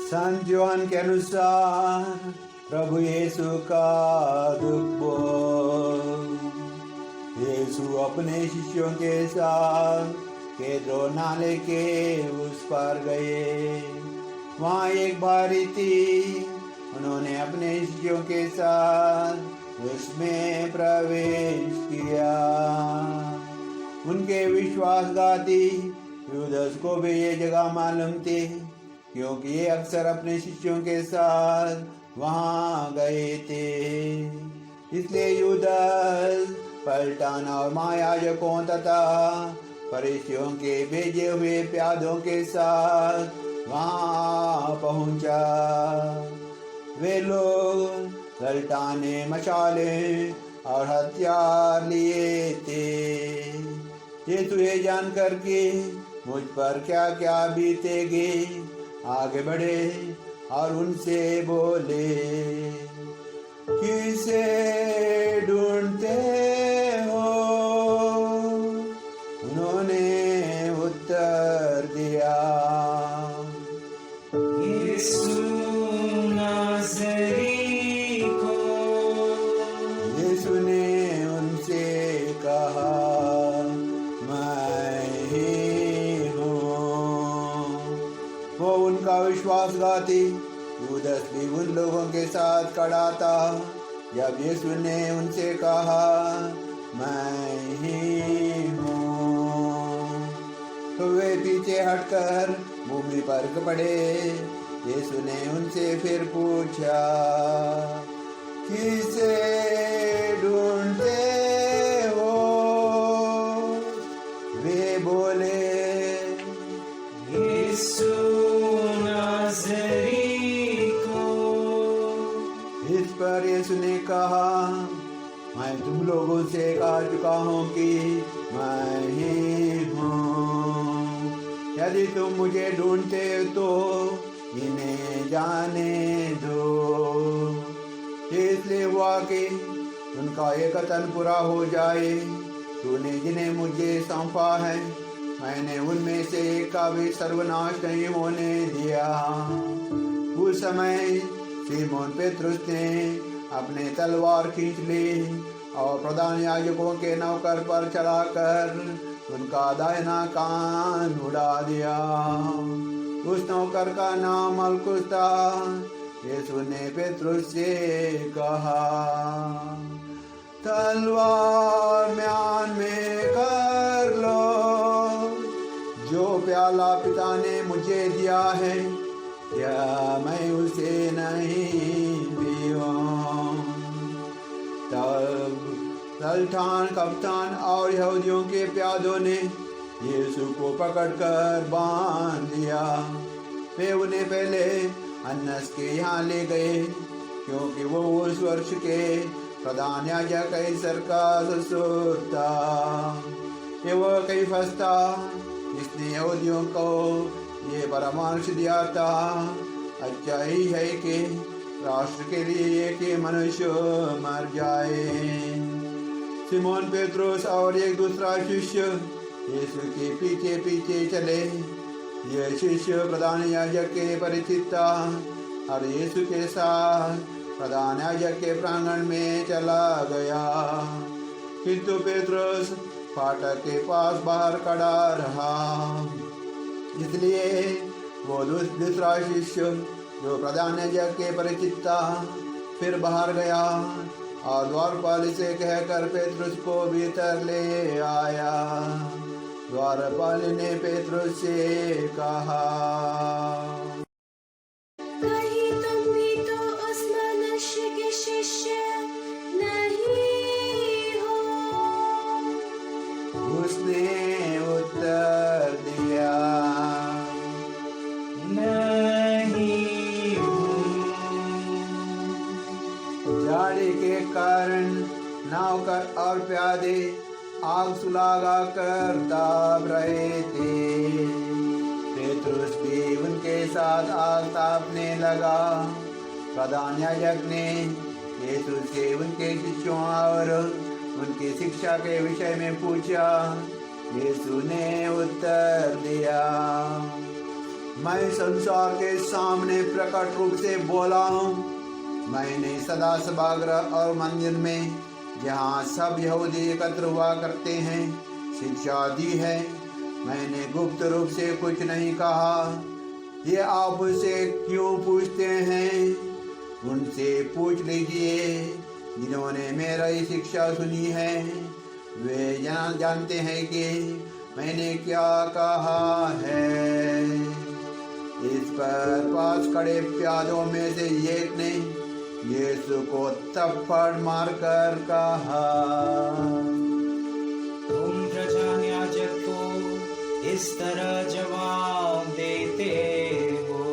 संत यूहन्ना के अनुसार प्रभु यीशु का दुख बोल। यीशु अपने शिष्यों के साथ केद्रोन नाले के उस पार गए। वहाँ एक बारी थी, उन्होंने अपने शिष्यों के साथ उसमें प्रवेश किया। उनके विश्वासघाती यूदस को भी ये जगह मालूम थी, क्योंकि ये अक्सर अपने शिष्यों के साथ वहाँ गए थे। इसलिए यूदस पलटन और महायाजकों तथा फरीसियों के भेजे हुए प्यादों के साथ वहाँ पहुँचा। वे लोग ललटाने, मशाले और हथियार लिए थे। ये तुझे जानकर कि मुझ पर क्या क्या बीतेगी, आगे बढ़े और उनसे बोले, किसे ढूंढते हो? उन्होंने उत्तर दिया, यीशु नाज़री को। यीशु ने उनसे कहा, मैं ही हूँ। वो उनका विश्वासघाती यूदस भी उन लोगों के साथ खड़ा था। जब यीशु ने उनसे कहा, मैं ही हूँ, तो वे पीछे हटकर भूमि पर पड़े। यीशु ने उनसे फिर पूछा, किसे ढूंढते हो? वे बोले, यीशु नाज़री को। इस पर यीशु ने कहा, मैं तुम लोगों से कह चुका हूँ कि मैं ही हूँ। यदि तुम मुझे ढूंढते तो इन्हें जाने दो। इसलिए हुआ कि उनका ये कथन पूरा हो जाए, तूने जिन्हें मुझे सौंपा है, मैंने उनमें से एक का भी सर्वनाश नहीं होने दिया। उस समय सीमोन पेत्रुस ने अपने तलवार खींच ली और प्रधान याजकों के नौकर पर चलाकर उनका दाहिना कान उड़ा दिया। उस नौकर का नाम मलकुस था। यीशु ने पेत्रुस से कहा, तलवार म्यान में कर लो। जो प्याला पिता ने मुझे दिया है, क्या मैं उसे नहीं पीऊं? तब सल्तान, कप्तान और यहूदियों के प्यादों ने यीशु को पकड़कर बांध दिया। वे उन्हें पहले अन्नस के यहाँ ले गए, क्योंकि वो उस वर्ष के प्रधान याजक कैसर का ससुर था। ये वह कैफस था जिसने यहूदियों को ये परामर्श दिया था, अच्छा ही है कि राष्ट्र के लिए एक ही मनुष्य मर जाए। सिमोन पेत्रुस और एक दूसरा शिष्य यीशु के पीछे पीछे चले। यह शिष्य प्रधान याजक के परिचित था और यीशु के साथ प्रधान याजक के प्रांगण में चला गया, किंतु पेत्रुस फाटक के पास बाहर खड़ा रहा। इसलिए वो दूसरा शिष्य जो प्रधान याजक के परिचित था फिर बाहर गया और द्वारपाल से कहकर पेत्रुस को भीतर ले आया। द्वारपाल ने पेत्रुस से कहा, कहीं तुम भी तो उस मनुष्य के शिष्य नहीं हो? उसने उत्तर दिया, नहीं हूँ। जाड़े के कारण नौकर और प्यादे आग सुलगा कर दाब रहे थे। पेत्रुस भी उनके साथ आग तापने लगा। प्रधान याजक ने यीशु से उनके शिष्यों और उनकी शिक्षा के विषय में पूछा। यीशु ने उत्तर दिया, मैं संसार के सामने प्रकट रूप से बोला हूँ। मैंने सदा सभागृह और मंदिर में, जहाँ सब यहूदी एकत्र हुआ करते हैं, शिक्षा दी है। मैंने गुप्त रूप से कुछ नहीं कहा। ये आप उनसे क्यों पूछते हैं? उनसे पूछ लीजिए जिन्होंने मेरी शिक्षा सुनी है। वे जानते हैं कि मैंने क्या कहा है। इस पर पास खड़े प्यादों में से एक ने यीशु को थप्पड़ मारकर कहा, तुम प्रधान याजक को इस तरह जवाब देते हो।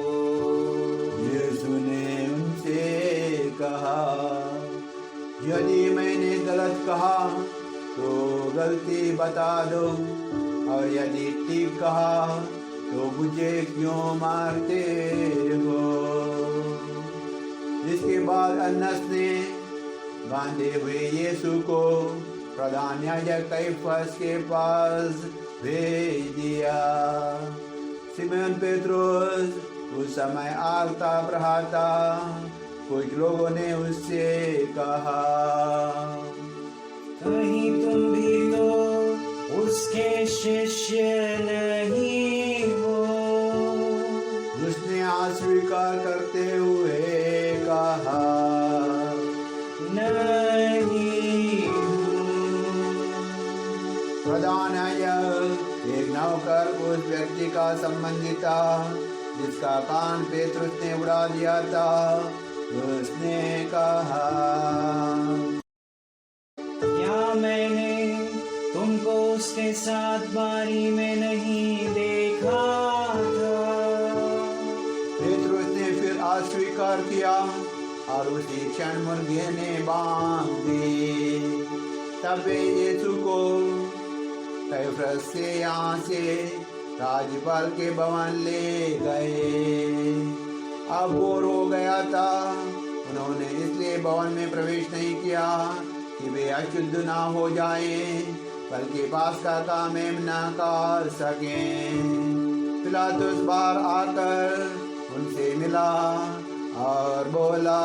यीशु ने उनसे कहा, यदि मैंने गलत कहा तो गलती बता दो, और यदि ठीक कहा तो मुझे क्यों मारते हो? इसके बाद अन्नस ने बांधे हुए यीशु को प्रधान याजक कैफस के पास भेज दिया। सिमोन पेत्रुस उस समय आग ताप रहा था। कुछ लोगों ने उससे कहा, कहीं तुम भी तो उसके शिष्य नहीं हो। उसने अस्वीकार करते हुए कहा, नहीं हूँ। प्रधान याजक एक नौकर उस व्यक्ति का संबंधी था जिसका कान पेत्रुस ने उड़ा दिया था। उसने कहा, क्या मैंने तुमको उसके साथ बारी में नहीं देखा था? पेत्रुस ने फिर अस्वीकार किया और उसी क्षण मुर्गे ने बांध दी। तब वे यीशु को कैफस से यहाँ से राज्यपाल के भवन ले गए। अब भोर हो गया था। उन्होंने इसलिए भवन में प्रवेश नहीं किया कि वे अशुद्ध ना हो जाएं, बल्कि पास्का का मेमना कर सकें। पिलातुस बाहर आकर उनसे मिला और बोला,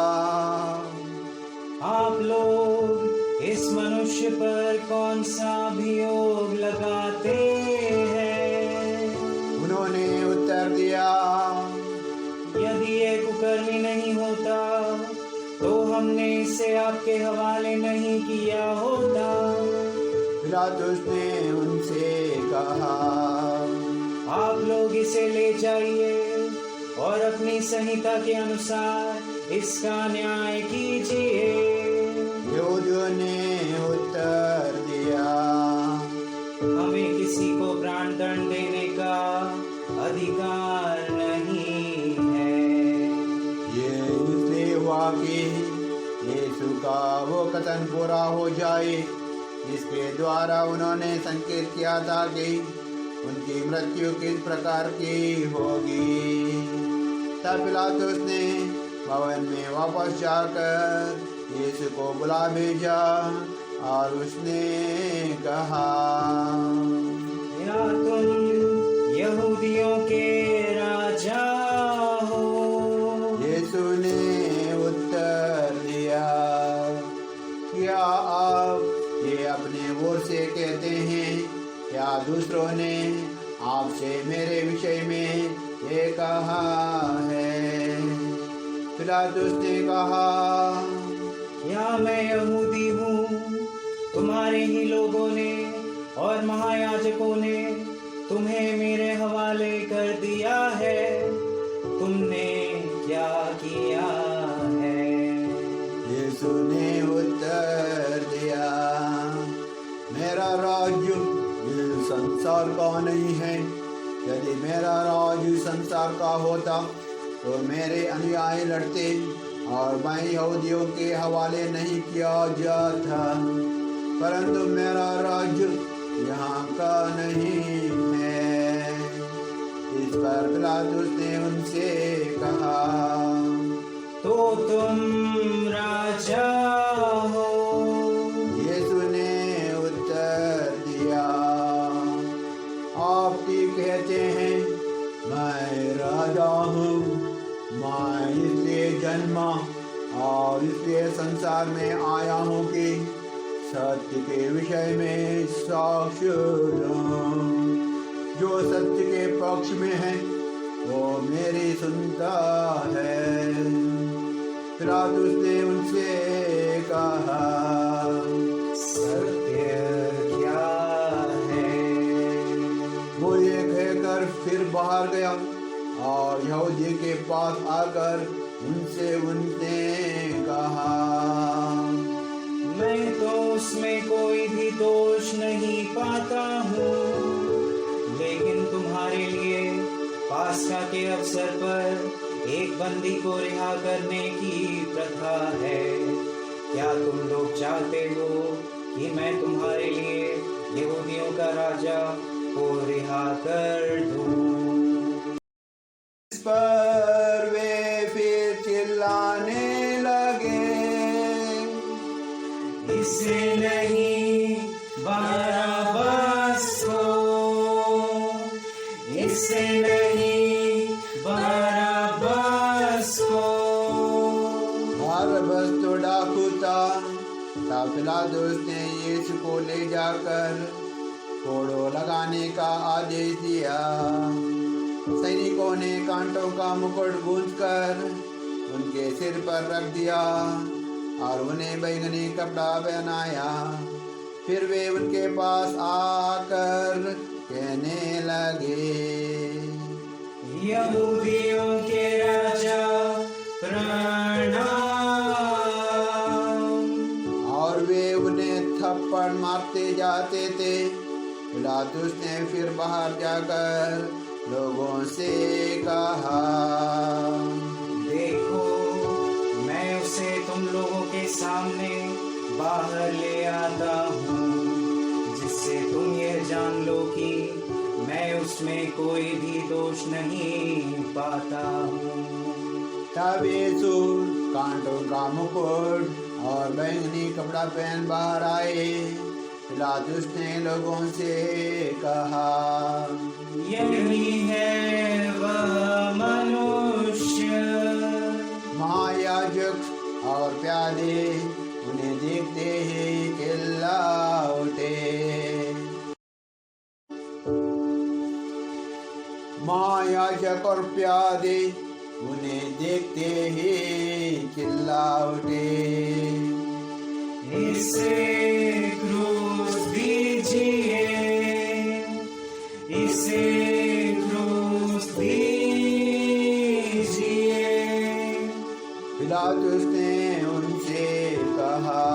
आप लोग इस मनुष्य पर कौन सा अभियोग लगाते हैं? उन्होंने उत्तर दिया, यदि ये कुकर्मी नहीं होता तो हमने इसे आपके हवाले नहीं किया होता। पिलातुस ने उनसे कहा, आप लोग इसे ले जाइए और अपनी संहिता के अनुसार इसका न्याय कीजिए। यहूदियों ने उत्तर दिया, हमें किसी को प्राण दंड देने का अधिकार नहीं है। ये इसलिए हुआ कि यीशु का वो कथन पूरा हो जाए जिसके द्वारा उन्होंने संकेत किया था कि उनकी मृत्यु किस प्रकार की होगी। तब पिलातुस ने भवन में वापस जाकर यीशु को बुला भेजा और उसने कहा, क्या तुम यहूदियों के राजा हो? यीशु ने उत्तर दिया, क्या आप ये अपने ओर से कहते हैं या दूसरों ने आपसे मेरे विषय में ये कहा है? पिलातुस ने कहा, क्या मैं यहूदी हूँ? तुम्हारे ही लोगों ने और महायाजकों ने तुम्हें मेरे हवाले कर दिया है। तुमने क्या किया है? यीशु ने उत्तर दिया, मेरा राज्य इस संसार का नहीं है। यदि मेरा राज्य संसार का होता तो मेरे अनुयायी लड़ते और मैं यहूदियों के हवाले नहीं किया जाता, परंतु मेरा राज्य यहाँ का नहीं है। इस पर पिलातुस ने उनसे कहा, तो तुम राजा हो? यीशु ने उत्तर दिया, आप ठीक कहते हैं, मैं मैं राजा हूँ, मैं इसलिए जन्मा और इसलिए संसार में आया हूँ कि सत्य के विषय में साक्ष्य दूं। जो सत्य के पक्ष में है वो मेरी सुनता है। पिलातुस ने उनसे कहा, सत्य क्या है? वो ये कहकर फिर बाहर गया और यहूदी के पास आकर उनसे कहा, मैं तो उसमें कोई भी दोष नहीं पाता हूँ, लेकिन तुम्हारे लिए पास्का के अवसर पर एक बंदी को रिहा करने की प्रथा है। क्या तुम लोग चाहते हो कि मैं तुम्हारे लिए यहूदियों का राजा को रिहा कर दूं? इस पर वे फिर चिल्लाने लगे, इसे नहीं, बरअब्बास को, इसे नहीं, बरअब्बास को। बरअब्बास तो डाकू था। तब पिलातुस ने यीशु को ले जाकर कोड़ों लगाने का आदेश दिया। सैनिकों ने कांटों का मुकुट गूंथकर उनके सिर पर रख दिया और उन्हें बैंगनी कपड़ा पहनाया। फिर वे उनके पास आकर कहने लगे, यहूदियों के राजा प्रणाम। और वे उन्हें थप्पड़ मारते जाते थे। पिलातुस ने फिर बाहर जाकर लोगों से कहा, देखो, मैं उसे तुम लोगों के सामने बाहर ले आता हूँ, जिससे तुम यह जान लो कि मैं उसमें कोई भी दोष नहीं पाता हूँ। तब यीशु कांटों का मुकुट और बैंगनी कपड़ा पहन बाहर आए। पिलातुस ने लोगों से कहा, यही है वह मनुष्य। महायाजक और प्यादे उन्हें देखते ही चिल्ला उठे। महायाजक और प्यादे उन्हें देखते ही चिल्ला उठे, इसे क्रूस दीजिए, इसे क्रूस दीजिए। पिलातुस ने उनसे कहा,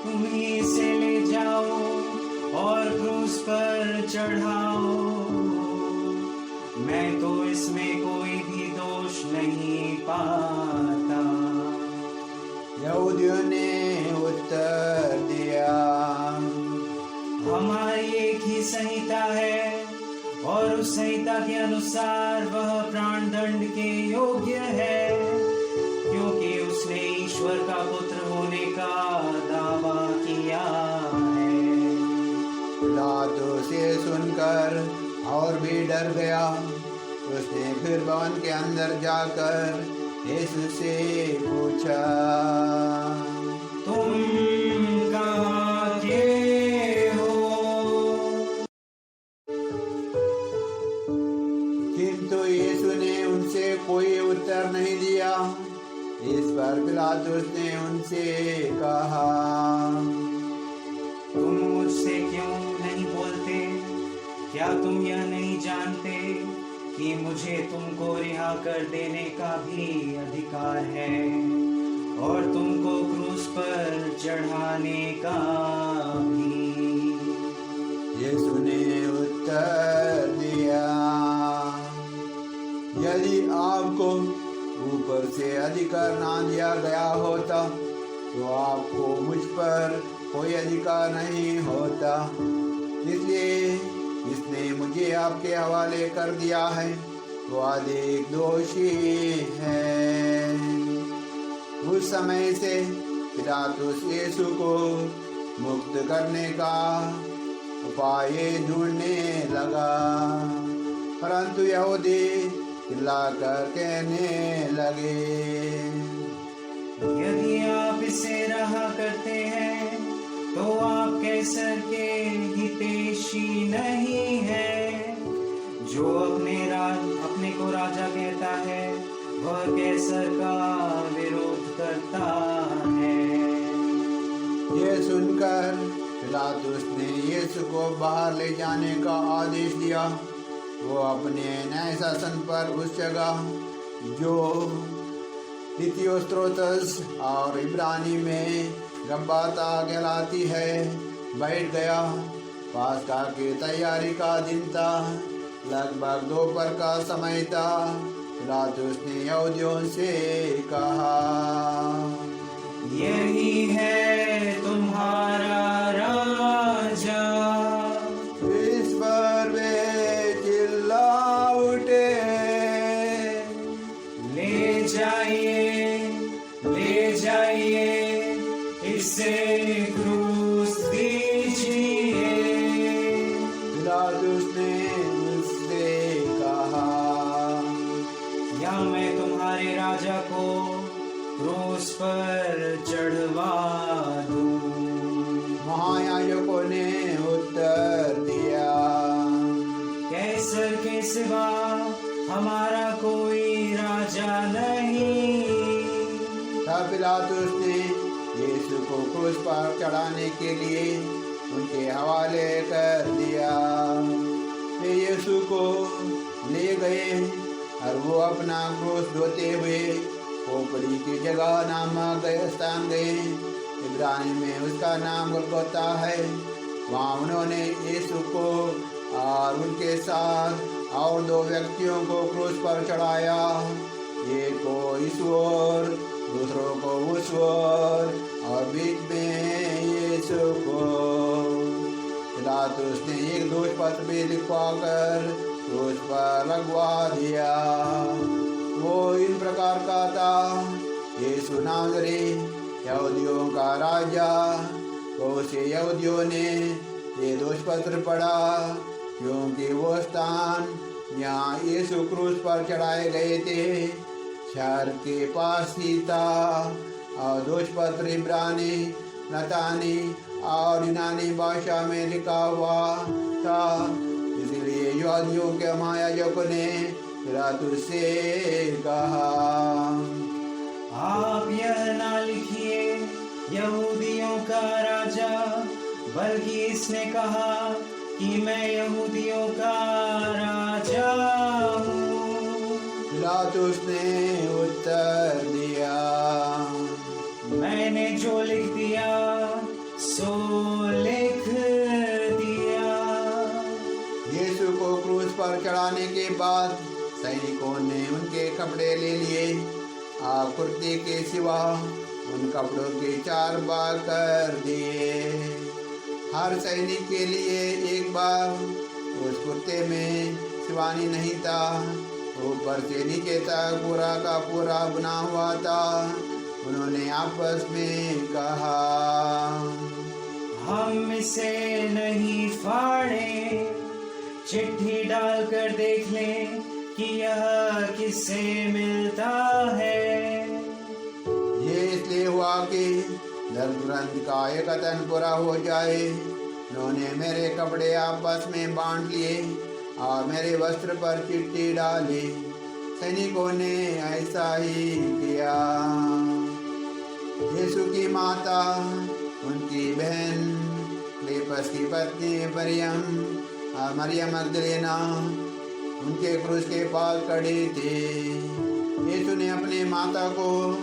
तुम ही इसे ले जाओ और क्रूस पर चढ़ाओ। मैं तो इसमें कोई भी दोष नहीं पाता। यहूदियों ने उत्तर दिया, हमारी एक ही संहिता है और उस संहिता के अनुसार वह प्राण दंड के योग्य है, क्योंकि उसने ईश्वर का पुत्र होने का दावा किया है। पिलातुस ये सुनकर और भी डर गया। उसने फिर भवन के अंदर जाकर यीशु से पूछा, तुम कहाँ के हो? किंतु यीशु ने उनसे कोई उत्तर नहीं दिया। इस पर पिलातुस ने उनसे कहा, तुम मुझसे क्यों नहीं बोलते? क्या तुम यह नहीं जानते कि मुझे तुमको रिहा कर देने का भी अधिकार है और तुमको क्रूस पर चढ़ाने का भी? यीशु ने उत्तर दिया, यदि आपको ऊपर से अधिकार ना दिया गया होता तो आपको मुझ पर कोई अधिकार नहीं होता। इसलिए जिसने मुझे आपके हवाले कर दिया है वो अधिक दोषी है। उस समय से पिलातुस यीशु को मुक्त करने का उपाय ढूंढने लगा। परंतु यहूदी चिल्लाकर कहने लगे, यदि आप इसे रहा करते हैं तो आप कैसर के हितैषी नहीं है। जो अपने को राजा कहता है वह कैसर का विरोध करता है। ये सुनकर पिलातुस ने यीशु को बाहर ले जाने का आदेश दिया। वो अपने न्याय शासन पर उस जगह जो लिथियोस्त्रोतस और इब्रानी में गब्बाता कहलाती है बैठ गया। पास्का की तैयारी का दिन था, लगभग दोपहर का समय था। पिलातुस ने यहूदियों से कहा, यही है तुम्हारा राजा। इस पर वे चिल्ला उठे, ले जाइए, इसे क्रूस दीजिए। पिलातुस ने उससे कहा, या मैं तुम्हारे राजा को क्रूस पर चढ़वा दूं। महायाजकों ने उत्तर दिया, कैसर के सिवा हमारा कोई राजा नहीं। तब पिलातुस ने यीशु को क्रूस पर चढ़ाने के लिए उनके हवाले कर दिया। वे यीशु को ले गए और वो अपना क्रूस ढोते हुए खोपड़ी की जगह नामक स्थान गए। इब्रानी में उसका नाम गोलगोथा है। वहाँ उन्होंने यीशु को और उनके साथ और 2 व्यक्तियों को क्रूस पर चढ़ाया, एक को इस ओर दूसरों को उस ओर और बीच में यीशु को। पिलातुस ने एक दोष पत्र भी लिखवा कर क्रूस पर लगवा दिया। वो इन प्रकार का था, यीशु नाज़री यहूदियों का राजा। तो से यहूदियों ने ये दोष पत्र पढ़ा, क्योंकि वो स्थान जहाँ यीशु क्रूस पर चढ़ाए गए थे शहर के पास ही था। और दोष पत्र इब्रानी, लतानी और यूनानी भाषा में लिखा हुआ था। इसलिए यहूदियों के महायाजकों ने पिलातुस से कहा, आप यह ना लिखिए यहूदियों का राजा, बल्कि इसने कहा कि मैं यहूदियों का राजा हूँ। पिलातुस ने उत्तर दिया, मैंने जो लिख दिया सो लिख दिया। यीशु को क्रूस पर चढ़ाने के बाद सैनिकों ने उनके कपड़े ले लिए। कुर्ते के सिवा उन कपड़ों के 4 भाग कर दिए, हर सैनिक के लिए एक भाग। उस कुर्ते में सिवानी नहीं था, ऊपर से नीचे तक पूरा का पूरा बना हुआ था। उन्होंने आपस में कहा, हम इसे नहीं फाड़े, चिट्ठी डालकर देख लें कि यह किससे मिलता है। ये इसलिए हुआ कि धर्म ग्रंथ का एक कथन पूरा हो जाए। उन्होंने मेरे कपड़े आपस में बांट लिए और मेरे वस्त्र पर चिट्ठी डाली। सैनिकों ने ऐसा ही किया। यीशु की माता, उनकी बहन क्लेपस की पत्नी मरियम और मरियम मगदलेना उनके क्रूस के पास खड़े थे। यीशु ने अपने माता को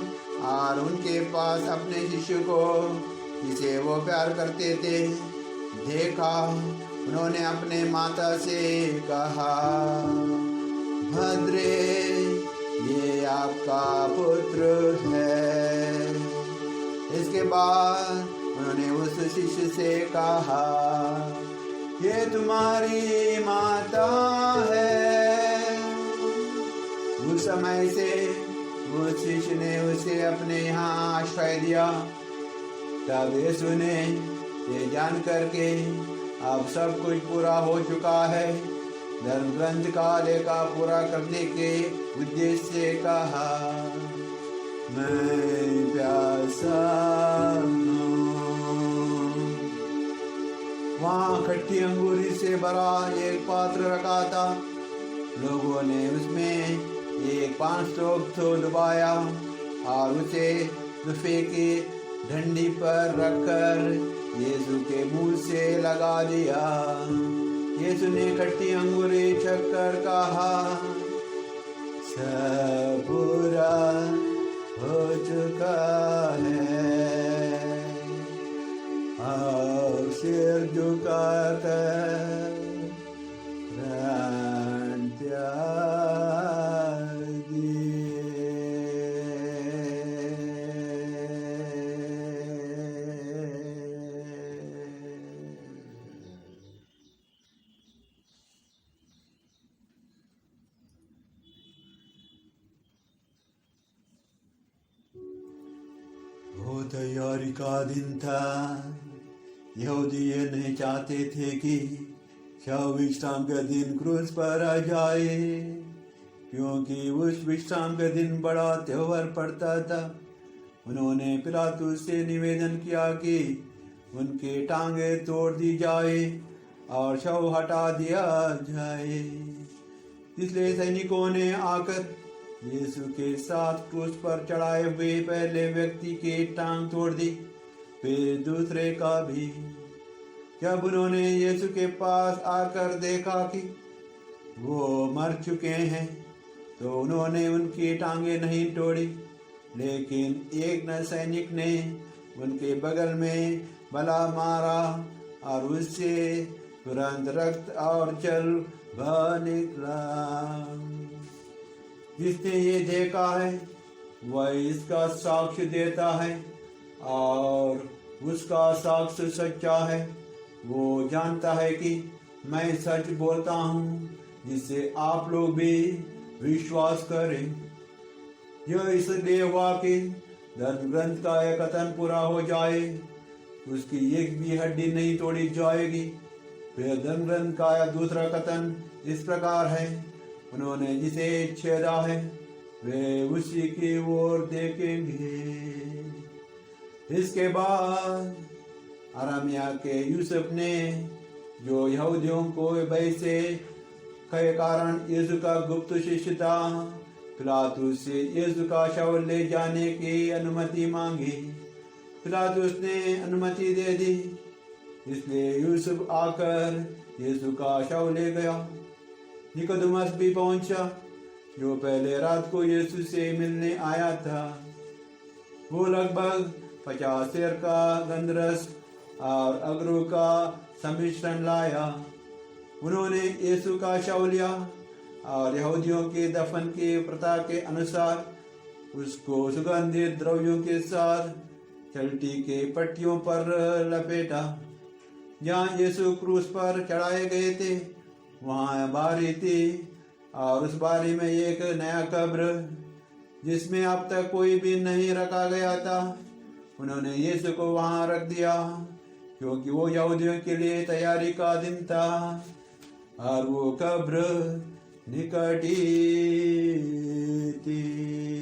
और उनके पास अपने शिष्य को, जिसे वो प्यार करते थे, देखा। उन्होंने अपने माता से कहा, भद्रे, ये आपका पुत्र है। इसके बाद उन्होंने उस शिष्य से कहा, ये तुम्हारी माता है। उस समय से उस शिष्य ने उसे अपने यहाँ आश्रय दिया। तब यीशु ने ये जान करके अब सब कुछ पूरा हो चुका है, धर्म ग्रंथ का लेखा पूरा करने के उद्देश्य से कहा, मैं प्यासा हूँ। वहाँ खट्टी अंगूरी से भरा एक पात्र रखा था। लोगों ने उसमें एक 5 तो डुबाया और उसे रुपये की डंडी पर रखकर यीशु के मुंह से लगा दिया। यीशु ने खट्टी अंगूरी छककर कहा, सब पूरा हो चुका है, और सिर झुकाकर प्राण त्याग दिए। वो तैयारी का दिन था। यहूदी ये नहीं चाहते थे कि शव विश्राम का दिन क्रूस पर आ जाए, क्योंकि उस विश्राम का दिन बड़ा त्योहार पड़ता था। उन्होंने पिलातुस से निवेदन किया कि उनके टांगे तोड़ दी जाए और शव हटा दिया जाए। इसलिए सैनिकों ने आकर यीशु के साथ क्रूस पर चढ़ाए हुए पहले व्यक्ति के टांग तोड़ दी, फिर दूसरे का भी। जब उन्होंने यीशु के पास आकर देखा कि वो मर चुके हैं, तो उन्होंने उनकी टांगे नहीं तोड़ी, लेकिन एक सैनिक ने उनके बगल में बला मारा और उससे तुरंत रक्त और जल बह निकला। जिसने ये देखा है वह इसका साक्ष्य देता है, और उसका साक्ष्य सच्चा है। वो जानता है कि मैं सच बोलता हूँ, जिससे आप लोग भी विश्वास करें। यह इसलिए हुआ कि धर्म ग्रंथ का एक कथन पूरा हो जाए, उसकी एक भी हड्डी नहीं तोड़ी जाएगी। फिर धर्म ग्रंथ का दूसरा कथन इस प्रकार है, उन्होंने जिसे छेदा है वे उसी की ओर देखेंगे। इसके बाद अरामिया के यूसुफ ने, जो यहूदियों को भय से के कारण यीशु का गुप्त शिष्य था, पिलातुस से यीशु का शव ले जाने की अनुमति मांगी। पिलातुस ने अनुमति दे दी। इसलिए यूसुफ आकर यीशु का शव ले गया। निकोदेमुस भी पहुंचा, जो पहले रात को यीशु से मिलने आया था। वो लगभग 50 सेर का गंधरस और अगरू का सम्मिश्रण लाया। उन्होंने यीशु का शव लिया और यहूदियों के दफन की प्रथा के अनुसार उसको सुगंधित द्रव्यों के साथ चलती के पट्टियों पर लपेटा। जहाँ यीशु क्रूस पर चढ़ाए गए थे वहाँ बारी थी, और उस बारी में एक नया कब्र जिसमें अब तक कोई भी नहीं रखा गया था। उन्होंने यीशु को वहाँ रख दिया, क्योंकि वो यहूदियों के लिए तैयारी का दिन था, और वो कब्र निकट ही थी।